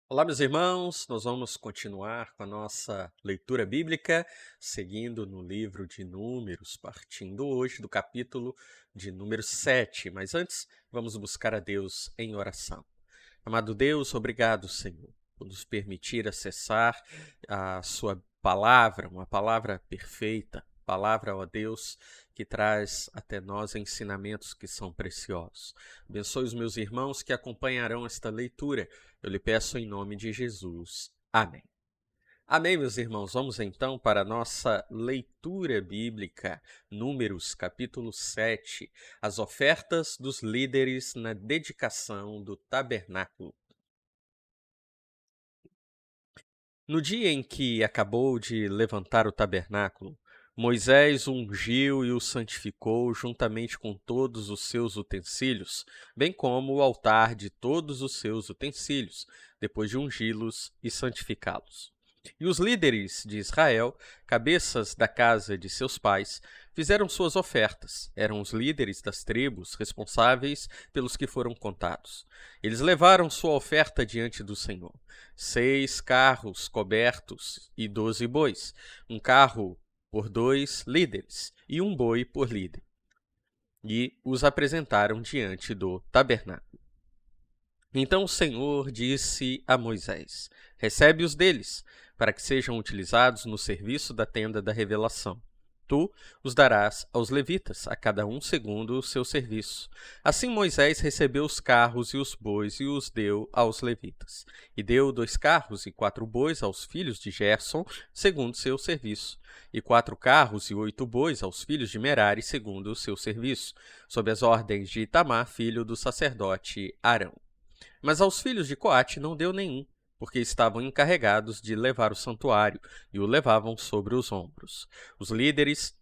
Olá, meus irmãos, nós vamos continuar com a nossa leitura bíblica, seguindo no livro de Números, partindo hoje do capítulo de número 7. Mas antes, vamos buscar a Deus em oração. Amado Deus, obrigado, Senhor, por nos permitir acessar a Sua palavra, uma palavra perfeita, palavra, ó Deus, que traz até nós ensinamentos que são preciosos. Abençoe os meus irmãos que acompanharão esta leitura. Eu lhe peço em nome de Jesus. Amém. Amém, meus irmãos. Vamos então para a nossa leitura bíblica, Números, capítulo 7, as ofertas dos líderes na dedicação do tabernáculo. No dia em que acabou de levantar o tabernáculo, Moisés o ungiu e o santificou juntamente com todos os seus utensílios, bem como o altar de todos os seus utensílios, depois de ungí-los e santificá-los. E os líderes de Israel, cabeças da casa de seus pais, fizeram suas ofertas. Eram os líderes das tribos responsáveis pelos que foram contados. Eles levaram sua oferta diante do Senhor: 6 carros cobertos e 12 bois, um carro por 2 líderes e um boi por líder. E os apresentaram diante do tabernáculo. Então o Senhor disse a Moisés: recebe-os deles, para que sejam utilizados no serviço da tenda da revelação. Tu os darás aos levitas, a cada um segundo o seu serviço. Assim Moisés recebeu os carros e os bois e os deu aos levitas. E deu 2 carros e 4 bois aos filhos de Gerson, segundo seu serviço. E 4 carros e 8 bois aos filhos de Merari, segundo o seu serviço, sob as ordens de Itamar, filho do sacerdote Arão. Mas aos filhos de Coate não deu nenhum, porque estavam encarregados de levar o santuário e o levavam sobre os ombros. Os líderes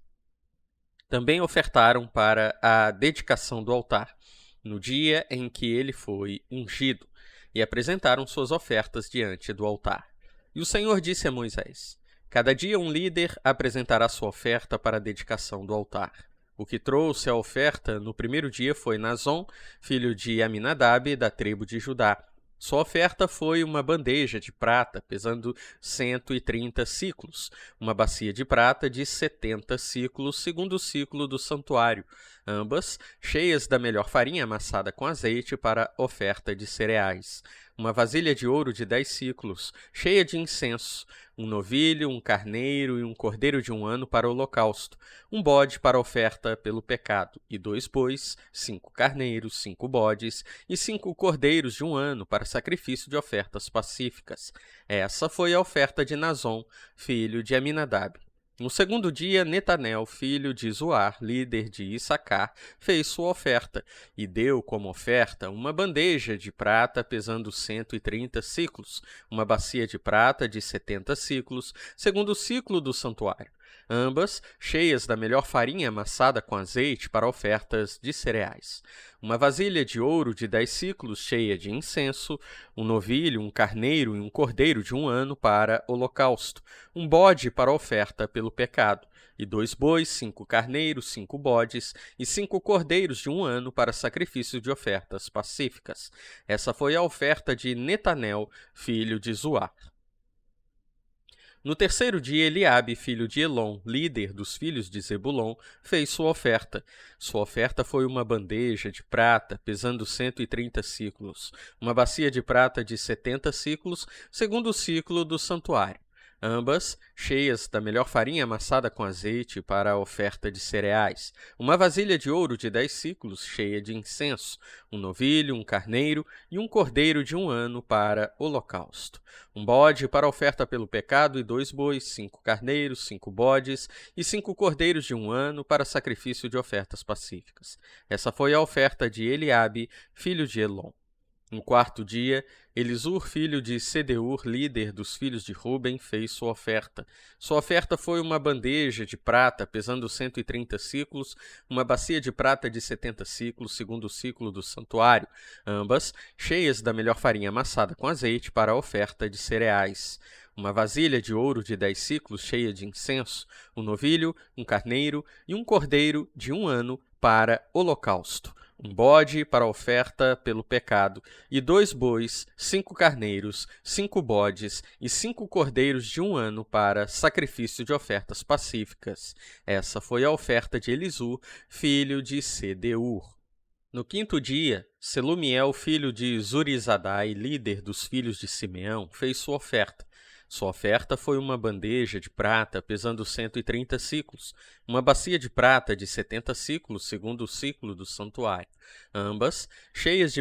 também ofertaram para a dedicação do altar, no dia em que ele foi ungido, e apresentaram suas ofertas diante do altar. E o Senhor disse a Moisés: cada dia um líder apresentará sua oferta para a dedicação do altar. O que trouxe a oferta no primeiro dia foi Nazon, filho de Aminadab, da tribo de Judá. Sua oferta foi uma bandeja de prata, pesando 130 siclos, uma bacia de prata de 70 siclos, segundo o ciclo do santuário, ambas cheias da melhor farinha amassada com azeite para oferta de cereais, uma vasilha de ouro de 10 siclos, cheia de incenso, um novilho, um carneiro e um cordeiro de um ano para o holocausto, um bode para oferta pelo pecado, e 2 bois, 5 carneiros, 5 bodes e 5 cordeiros de um ano para sacrifício de ofertas pacíficas. Essa foi a oferta de Nazon, filho de Aminadab. No segundo dia, Netanel, filho de Zoar, líder de Issacar, fez sua oferta, e deu como oferta uma bandeja de prata pesando 130 siclos, uma bacia de prata de 70 siclos, segundo o ciclo do santuário, ambas cheias da melhor farinha amassada com azeite para ofertas de cereais. Uma vasilha de ouro de 10 siclos cheia de incenso, um novilho, um carneiro e um cordeiro de um ano para holocausto, um bode para oferta pelo pecado, e 2 bois, 5 carneiros, 5 bodes e 5 cordeiros de um ano para sacrifício de ofertas pacíficas. Essa foi a oferta de Netanel, filho de Zoar. No terceiro dia, Eliabe, filho de Elon, líder dos filhos de Zebulon, fez sua oferta. Sua oferta foi uma bandeja de prata, pesando 130 siclos, uma bacia de prata de 70 siclos, segundo o ciclo do santuário, ambas cheias da melhor farinha amassada com azeite para a oferta de cereais, uma vasilha de ouro de 10 siclos cheia de incenso, um novilho, um carneiro e um cordeiro de um ano para holocausto, um bode para oferta pelo pecado e 2 bois, 5 carneiros, 5 bodes e 5 cordeiros de um ano para sacrifício de ofertas pacíficas. Essa foi a oferta de Eliabe, filho de Elon. No quarto dia, Elisur, filho de Sedeur, líder dos filhos de Ruben, fez sua oferta. Sua oferta foi uma bandeja de prata, pesando 130 siclos, uma bacia de prata de 70 siclos, segundo o ciclo do santuário, ambas cheias da melhor farinha amassada com azeite para a oferta de cereais. Uma vasilha de ouro de 10 siclos cheia de incenso, um novilho, um carneiro e um cordeiro de um ano para holocausto, um bode para oferta pelo pecado, e 2 bois, 5 carneiros, 5 bodes e 5 cordeiros de 1 ano para sacrifício de ofertas pacíficas. Essa foi a oferta de Elisur, filho de Sedeur. No quinto dia, Selumiel, filho de Zurizadai, líder dos filhos de Simeão, fez sua oferta. Sua oferta foi uma bandeja de prata pesando 130 siclos, uma bacia de prata de 70 siclos, segundo o ciclo do santuário, ambas cheias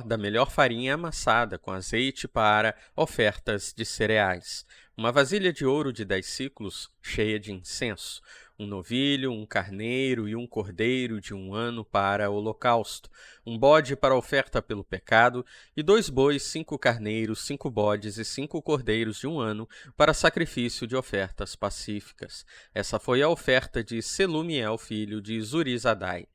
da melhor farinha amassada com azeite para ofertas de cereais, uma vasilha de ouro de 10 siclos, cheia de incenso, um novilho, um carneiro e um cordeiro de 1 ano para holocausto, um bode para oferta pelo pecado, e 2 bois, 5 carneiros, 5 bodes e 5 cordeiros de 1 ano para sacrifício de ofertas pacíficas. Essa foi a oferta de Selumiel, filho de Zurizadai.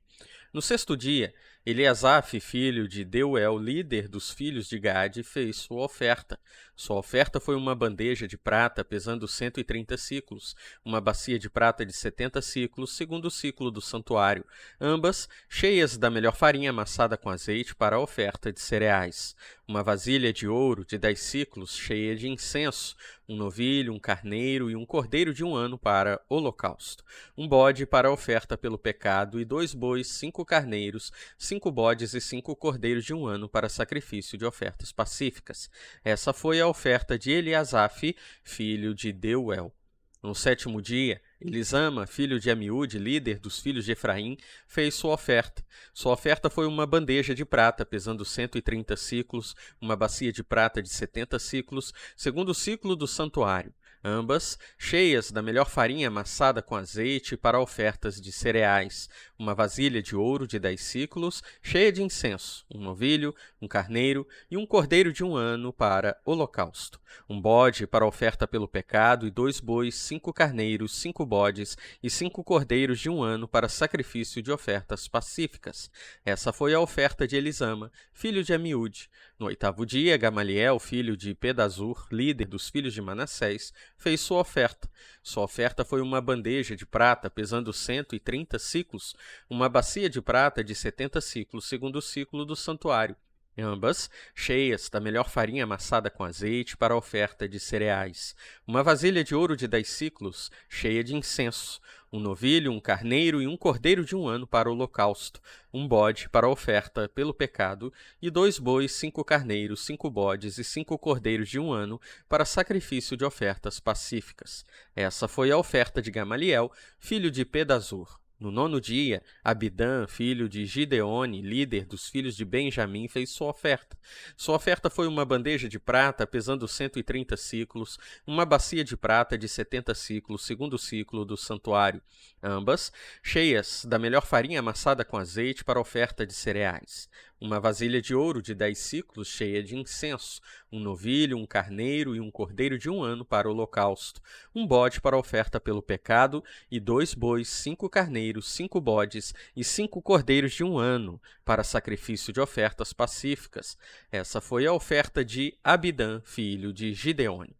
No sexto dia, Eliasaf, filho de Deuel, líder dos filhos de Gade, fez sua oferta. Sua oferta foi uma bandeja de prata pesando 130 siclos, uma bacia de prata de 70 siclos, segundo o ciclo do santuário, ambas cheias da melhor farinha amassada com azeite para a oferta de cereais, uma vasilha de ouro de 10 siclos, cheia de incenso, um novilho, um carneiro e um cordeiro de 1 ano para holocausto, um bode para a oferta pelo pecado e 2 bois, 5 carneiros, 5 bodes e 5 cordeiros de 1 ano para sacrifício de ofertas pacíficas. Essa foi a oferta de Eliasaf, filho de Deuel. No sétimo dia, Elisama, filho de Amiúde, líder dos filhos de Efraim, fez sua oferta. Sua oferta foi uma bandeja de prata pesando 130 siclos, uma bacia de prata de 70 siclos, segundo o ciclo do santuário, ambas cheias da melhor farinha amassada com azeite para ofertas de cereais, uma vasilha de ouro de 10 siclos, cheia de incenso, um novilho, um carneiro e um cordeiro de 1 ano para holocausto, um bode para oferta pelo pecado e 2 bois, 5 carneiros, 5 bodes e 5 cordeiros de 1 ano para sacrifício de ofertas pacíficas. Essa foi a oferta de Elisama, filho de Amiúde. No oitavo dia, Gamaliel, filho de Pedazur, líder dos filhos de Manassés, fez sua oferta. Sua oferta foi uma bandeja de prata pesando 130 siclos, uma bacia de prata de 70 siclos, segundo o ciclo do santuário, ambas cheias da melhor farinha amassada com azeite para a oferta de cereais, uma vasilha de ouro de 10 siclos, cheia de incenso, um novilho, um carneiro e um cordeiro de 1 ano para o holocausto, um bode para a oferta pelo pecado, e 2 bois, 5 carneiros, 5 bodes e 5 cordeiros de 1 ano para sacrifício de ofertas pacíficas. Essa foi a oferta de Gamaliel, filho de Pedazur. No nono dia, Abidã, filho de Gideone, líder dos filhos de Benjamim, fez sua oferta. Sua oferta foi uma bandeja de prata pesando 130 siclos, uma bacia de prata de 70 siclos, segundo o ciclo do santuário, ambas cheias da melhor farinha amassada com azeite para oferta de cereais, uma vasilha de ouro de 10 siclos cheia de incenso, um novilho, um carneiro e um cordeiro de 1 ano para o holocausto, um bode para oferta pelo pecado e 2 bois, 5 carneiros, 5 bodes e 5 cordeiros de 1 ano para sacrifício de ofertas pacíficas. Essa foi a oferta de Abidã, filho de Gideone.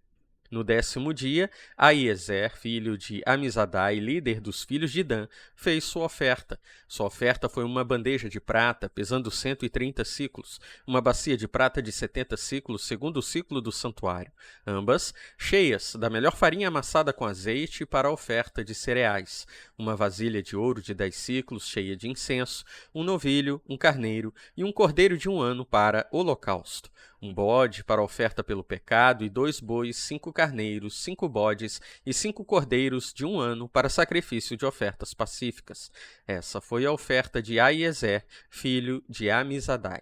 No 10º dia, Aiezer, filho de Amizadai, líder dos filhos de Dan, fez sua oferta. Sua oferta foi uma bandeja de prata, pesando 130 siclos, uma bacia de prata de 70 siclos, segundo o ciclo do santuário, ambas cheias da melhor farinha amassada com azeite para a oferta de cereais, uma vasilha de ouro de 10 siclos, cheia de incenso, um novilho, um carneiro e um cordeiro de 1 ano para holocausto, um bode para a oferta pelo pecado e 2 bois, 5 carneiros, 5 bodes e 5 cordeiros de 1 ano para sacrifício de ofertas pacíficas. Essa foi a oferta de Aiezer, filho de Amizadai.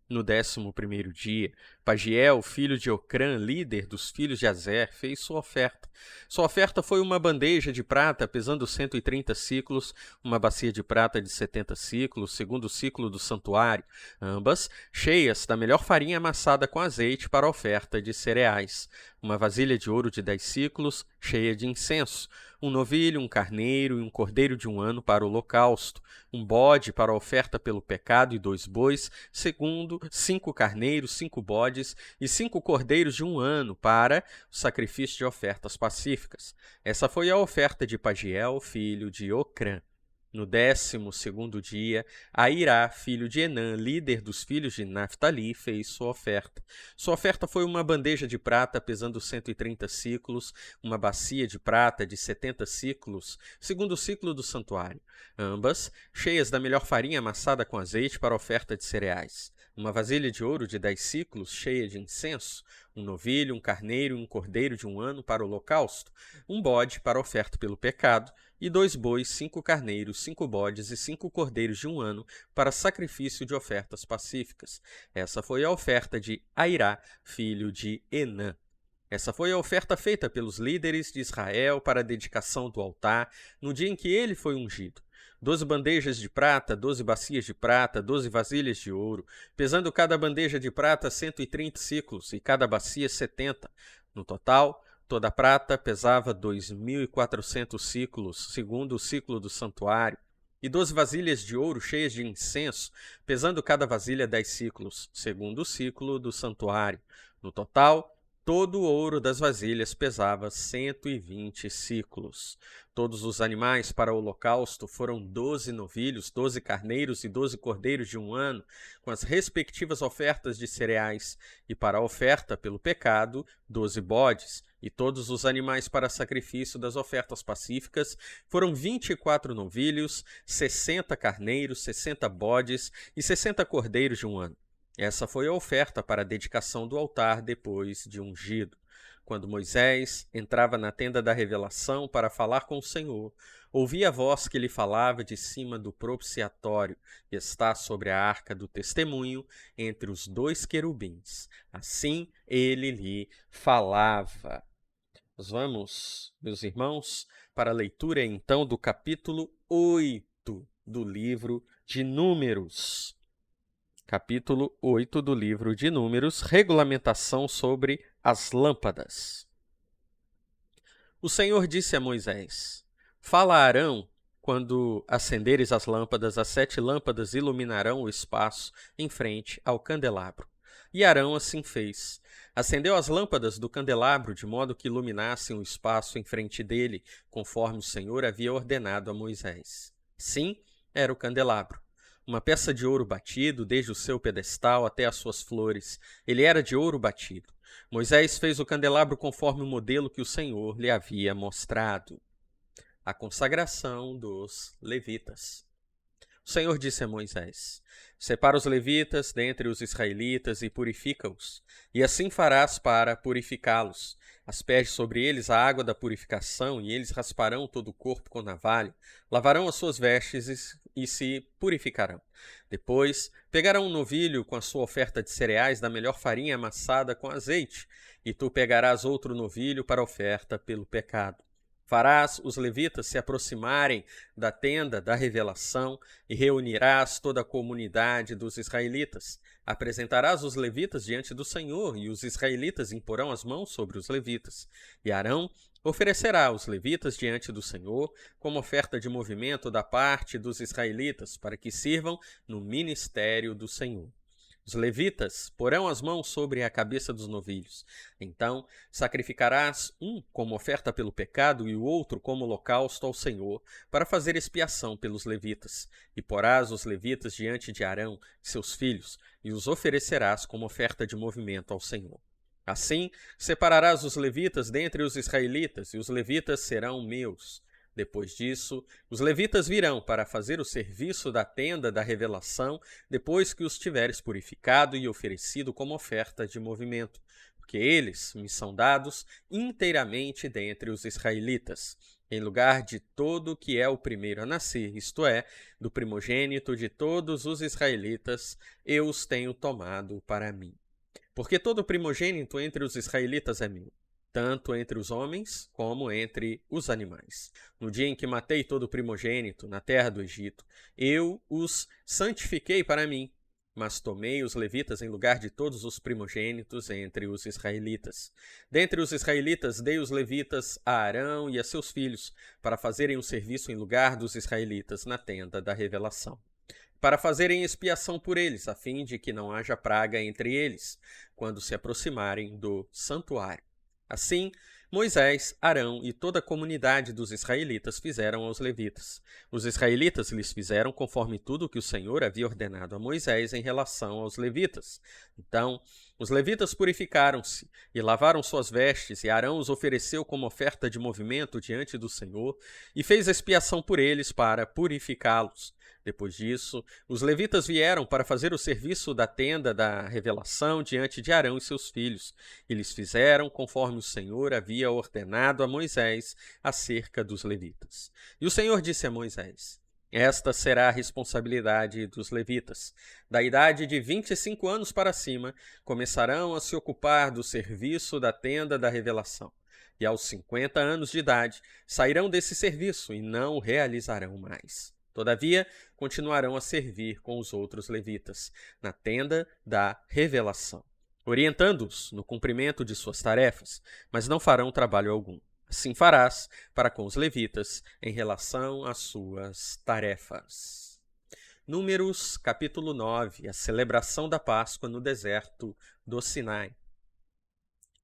No 11º dia, Pagiel, filho de Ocrã, líder dos filhos de Azer, fez sua oferta. Sua oferta foi uma bandeja de prata pesando 130 siclos, uma bacia de prata de 70 siclos, segundo o ciclo do santuário, ambas cheias da melhor farinha amassada com azeite para a oferta de cereais, uma vasilha de ouro de 10 siclos, cheia de incenso, um novilho, um carneiro e um cordeiro de 1 ano para o holocausto, um bode para a oferta pelo pecado e 2 bois, segundo 5 carneiros, 5 bodes e 5 cordeiros de 1 ano para o sacrifício de ofertas pacíficas. Essa foi a oferta de Pagiel, filho de Ocrã. No 12º dia, Airá, filho de Enã, líder dos filhos de Naftali, fez sua oferta. Sua oferta foi uma bandeja de prata pesando 130 siclos, uma bacia de prata de 70 siclos, segundo o ciclo do santuário, ambas cheias da melhor farinha amassada com azeite para oferta de cereais. Uma vasilha de ouro de 10 siclos, cheia de incenso, um novilho, um carneiro e um cordeiro de 1 ano para o holocausto, um bode para oferta pelo pecado, e 2 bois, 5 carneiros, 5 bodes e 5 cordeiros de 1 ano para sacrifício de ofertas pacíficas. Essa foi a oferta de Airá, filho de Enã. Essa foi a oferta feita pelos líderes de Israel para a dedicação do altar no dia em que ele foi ungido. 12 bandejas de prata, 12 bacias de prata, 12 vasilhas de ouro, pesando cada bandeja de prata 130 siclos e cada bacia 70. No total, toda a prata pesava 2.400 siclos, segundo o ciclo do santuário, e 12 vasilhas de ouro cheias de incenso, pesando cada vasilha 10 siclos, segundo o ciclo do santuário. No total, todo o ouro das vasilhas pesava 120 siclos. Todos os animais para o holocausto foram 12 novilhos, 12 carneiros e 12 cordeiros de 1 ano, com as respectivas ofertas de cereais, e para a oferta pelo pecado, 12 bodes, e todos os animais para sacrifício das ofertas pacíficas foram 24 novilhos, 60 carneiros, 60 bodes e 60 cordeiros de 1 ano. Essa foi a oferta para a dedicação do altar depois de ungido. Quando Moisés entrava na tenda da revelação para falar com o Senhor, ouvia a voz que lhe falava de cima do propiciatório, que está sobre a arca do testemunho, entre os 2 querubins. Assim ele lhe falava. Nós vamos, meus irmãos, para a leitura então do capítulo 8 do livro de Números. Capítulo 8 do livro de Números, regulamentação sobre as lâmpadas. O Senhor disse a Moisés: Fala a Arão, quando acenderes as lâmpadas, as 7 lâmpadas iluminarão o espaço em frente ao candelabro. E Arão assim fez. Acendeu as lâmpadas do candelabro de modo que iluminassem o espaço em frente dele, conforme o Senhor havia ordenado a Moisés. Sim, era o candelabro. Uma peça de ouro batido, desde o seu pedestal até as suas flores. Ele era de ouro batido. Moisés fez o candelabro conforme o modelo que o Senhor lhe havia mostrado. A consagração dos levitas. O Senhor disse a Moisés: Separa os levitas dentre os israelitas e purifica-os, e assim farás para purificá-los. Asperge sobre eles a água da purificação, e eles rasparão todo o corpo com navalha, lavarão as suas vestes e se purificarão. Depois, pegarão um novilho com a sua oferta de cereais da melhor farinha amassada com azeite, e tu pegarás outro novilho para a oferta pelo pecado. Farás os levitas se aproximarem da tenda da revelação e reunirás toda a comunidade dos israelitas. Apresentarás os levitas diante do Senhor, e os israelitas imporão as mãos sobre os levitas. E Arão oferecerá os levitas diante do Senhor como oferta de movimento da parte dos israelitas, para que sirvam no ministério do Senhor. Os levitas porão as mãos sobre a cabeça dos novilhos. Então, sacrificarás um como oferta pelo pecado e o outro como holocausto ao Senhor, para fazer expiação pelos levitas. E porás os levitas diante de Arão, seus filhos, e os oferecerás como oferta de movimento ao Senhor. Assim, separarás os levitas dentre os israelitas, e os levitas serão meus. Depois disso, os levitas virão para fazer o serviço da tenda da revelação, depois que os tiveres purificado e oferecido como oferta de movimento, porque eles me são dados inteiramente dentre os israelitas, em lugar de todo o que é o primeiro a nascer, isto é, do primogênito de todos os israelitas, eu os tenho tomado para mim. Porque todo primogênito entre os israelitas é meu, tanto entre os homens como entre os animais. No dia em que matei todo primogênito na terra do Egito, eu os santifiquei para mim, mas tomei os levitas em lugar de todos os primogênitos entre os israelitas. Dentre os israelitas dei os levitas a Arão e a seus filhos, para fazerem o serviço em lugar dos israelitas na tenda da revelação, para fazerem expiação por eles, a fim de que não haja praga entre eles, quando se aproximarem do santuário. Assim, Moisés, Arão e toda a comunidade dos israelitas fizeram aos levitas. Os israelitas lhes fizeram conforme tudo o que o Senhor havia ordenado a Moisés em relação aos levitas. Então, os levitas purificaram-se e lavaram suas vestes, e Arão os ofereceu como oferta de movimento diante do Senhor e fez expiação por eles para purificá-los. Depois disso, os levitas vieram para fazer o serviço da tenda da revelação diante de Arão e seus filhos. Eles fizeram conforme o Senhor havia ordenado a Moisés acerca dos levitas. E o Senhor disse a Moisés: esta será a responsabilidade dos levitas. Da idade de 25 anos para cima, começarão a se ocupar do serviço da tenda da revelação. E aos 50 anos de idade, sairão desse serviço e não o realizarão mais. Todavia, continuarão a servir com os outros levitas, na tenda da revelação, orientando-os no cumprimento de suas tarefas, mas não farão trabalho algum. Assim farás para com os levitas em relação às suas tarefas. Números, capítulo 9, a celebração da Páscoa no deserto do Sinai.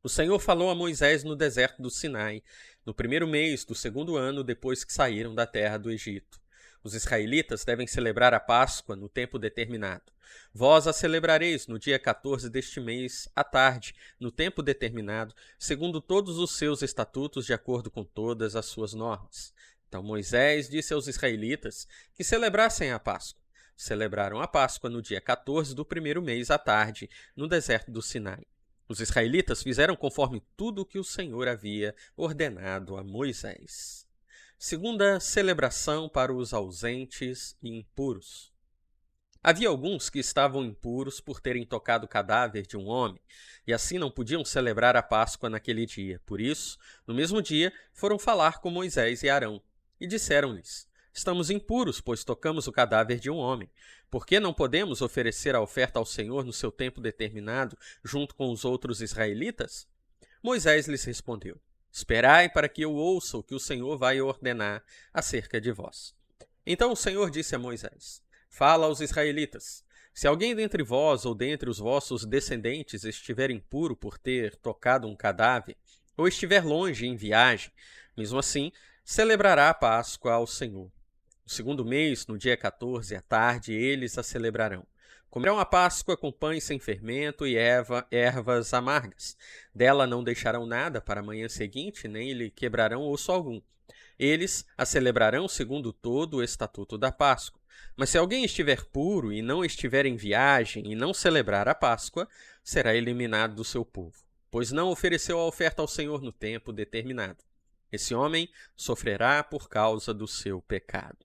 O Senhor falou a Moisés no deserto do Sinai, no primeiro mês do segundo ano depois que saíram da terra do Egito. Os israelitas devem celebrar a Páscoa no tempo determinado. Vós a celebrareis no dia 14 deste mês, à tarde, no tempo determinado, segundo todos os seus estatutos, de acordo com todas as suas normas. Então Moisés disse aos israelitas que celebrassem a Páscoa. Celebraram a Páscoa no dia 14 do primeiro mês, à tarde, no deserto do Sinai. Os israelitas fizeram conforme tudo o que o Senhor havia ordenado a Moisés. Segunda celebração para os ausentes e impuros. Havia alguns que estavam impuros por terem tocado o cadáver de um homem, e assim não podiam celebrar a Páscoa naquele dia. Por isso, no mesmo dia, foram falar com Moisés e Arão, e disseram-lhes: estamos impuros, pois tocamos o cadáver de um homem. Por que não podemos oferecer a oferta ao Senhor no seu tempo determinado, junto com os outros israelitas? Moisés lhes respondeu: esperai para que eu ouça o que o Senhor vai ordenar acerca de vós. Então o Senhor disse a Moisés: fala aos israelitas: se alguém dentre vós ou dentre os vossos descendentes estiver impuro por ter tocado um cadáver, ou estiver longe em viagem, mesmo assim, celebrará a Páscoa ao Senhor. No segundo mês, no dia 14, à tarde, eles a celebrarão. Comerão a Páscoa com pães sem fermento e ervas amargas. Dela não deixarão nada para a manhã seguinte, nem lhe quebrarão osso algum. Eles a celebrarão segundo todo o estatuto da Páscoa. Mas se alguém estiver puro e não estiver em viagem e não celebrar a Páscoa, será eliminado do seu povo, pois não ofereceu a oferta ao Senhor no tempo determinado. Esse homem sofrerá por causa do seu pecado.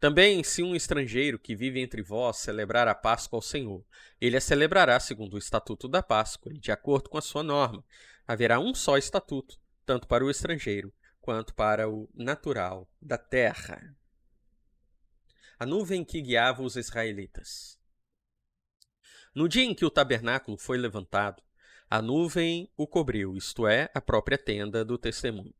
Também, se um estrangeiro que vive entre vós celebrar a Páscoa ao Senhor, ele a celebrará segundo o estatuto da Páscoa e de acordo com a sua norma. Haverá um só estatuto, tanto para o estrangeiro quanto para o natural da terra. A nuvem que guiava os israelitas. No dia em que o tabernáculo foi levantado, a nuvem o cobriu, isto é, a própria tenda do testemunho.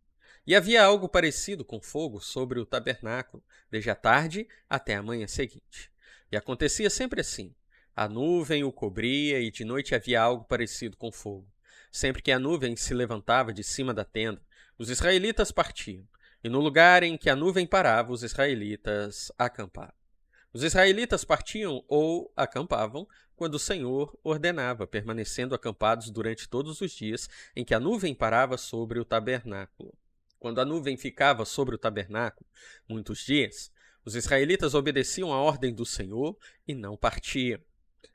E havia algo parecido com fogo sobre o tabernáculo, desde a tarde até a manhã seguinte. E acontecia sempre assim. A nuvem o cobria e de noite havia algo parecido com fogo. Sempre que a nuvem se levantava de cima da tenda, os israelitas partiam. E no lugar em que a nuvem parava, os israelitas acampavam. Os israelitas partiam ou acampavam quando o Senhor ordenava, permanecendo acampados durante todos os dias em que a nuvem parava sobre o tabernáculo. Quando a nuvem ficava sobre o tabernáculo muitos dias, os israelitas obedeciam à ordem do Senhor e não partiam.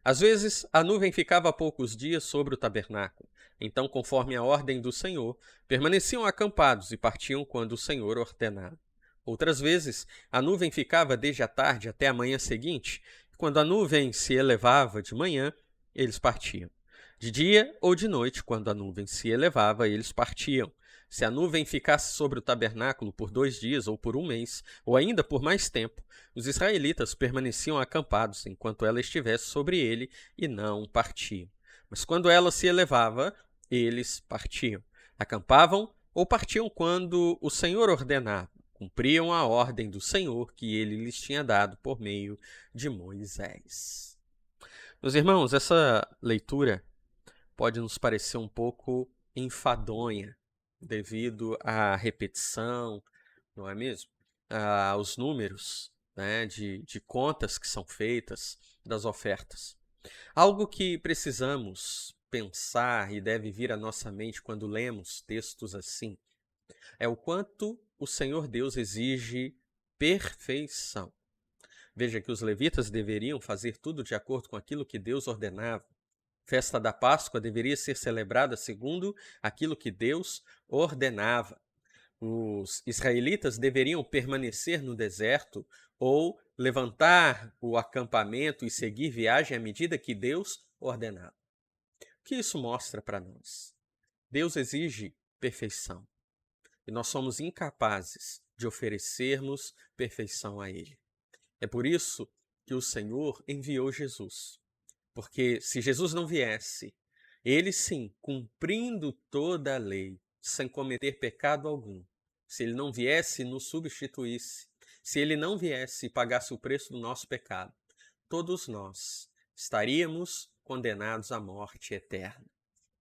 Às vezes, a nuvem ficava poucos dias sobre o tabernáculo. Então, conforme a ordem do Senhor, permaneciam acampados e partiam quando o Senhor ordenava. Outras vezes, a nuvem ficava desde a tarde até a manhã seguinte, e quando a nuvem se elevava de manhã, eles partiam. De dia ou de noite, quando a nuvem se elevava, eles partiam. Se a nuvem ficasse sobre o tabernáculo por 2 dias ou por 1 mês, ou ainda por mais tempo, os israelitas permaneciam acampados enquanto ela estivesse sobre ele e não partiam. Mas quando ela se elevava, eles partiam. Acampavam ou partiam quando o Senhor ordenava. Cumpriam a ordem do Senhor que ele lhes tinha dado por meio de Moisés. Meus irmãos, essa leitura pode nos parecer um pouco enfadonha, devido à repetição, não é mesmo? Aos números, né, de contas que são feitas, das ofertas. Algo que precisamos pensar e deve vir à nossa mente quando lemos textos assim é o quanto o Senhor Deus exige perfeição. Veja que os levitas deveriam fazer tudo de acordo com aquilo que Deus ordenava. Festa da Páscoa deveria ser celebrada segundo aquilo que Deus ordenava. Os israelitas deveriam permanecer no deserto ou levantar o acampamento e seguir viagem à medida que Deus ordenava. O que isso mostra para nós? Deus exige perfeição e nós somos incapazes de oferecermos perfeição a Ele. É por isso que o Senhor enviou Jesus. Porque se Jesus não viesse, ele sim, cumprindo toda a lei, sem cometer pecado algum, se ele não viesse e nos substituísse, se ele não viesse e pagasse o preço do nosso pecado, todos nós estaríamos condenados à morte eterna.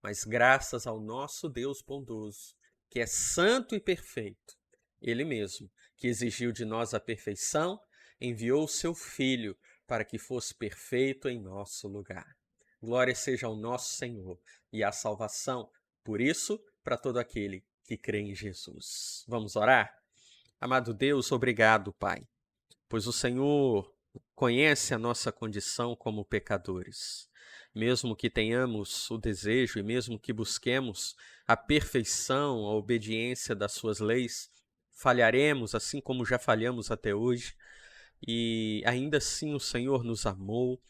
Mas graças ao nosso Deus bondoso, que é santo e perfeito, ele mesmo, que exigiu de nós a perfeição, enviou o seu Filho para que fosse perfeito em nosso lugar. Glória seja ao nosso Senhor e à salvação, por isso, para todo aquele que crê em Jesus. Vamos orar? Amado Deus, obrigado, Pai, pois o Senhor conhece a nossa condição como pecadores. Mesmo que tenhamos o desejo e mesmo que busquemos a perfeição, a obediência das suas leis, falharemos assim como já falhamos até hoje. E ainda assim o Senhor nos amou,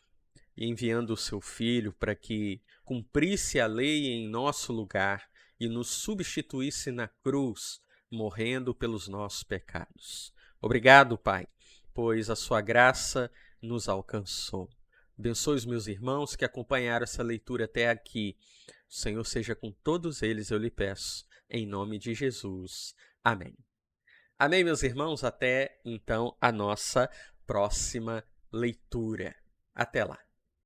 enviando o seu Filho para que cumprisse a lei em nosso lugar e nos substituísse na cruz, morrendo pelos nossos pecados. Obrigado, Pai, pois a sua graça nos alcançou. Abençoe os meus irmãos que acompanharam essa leitura até aqui. O Senhor seja com todos eles, eu lhe peço, em nome de Jesus. Amém. Amém, meus irmãos? Até, então, a nossa próxima leitura. Até lá.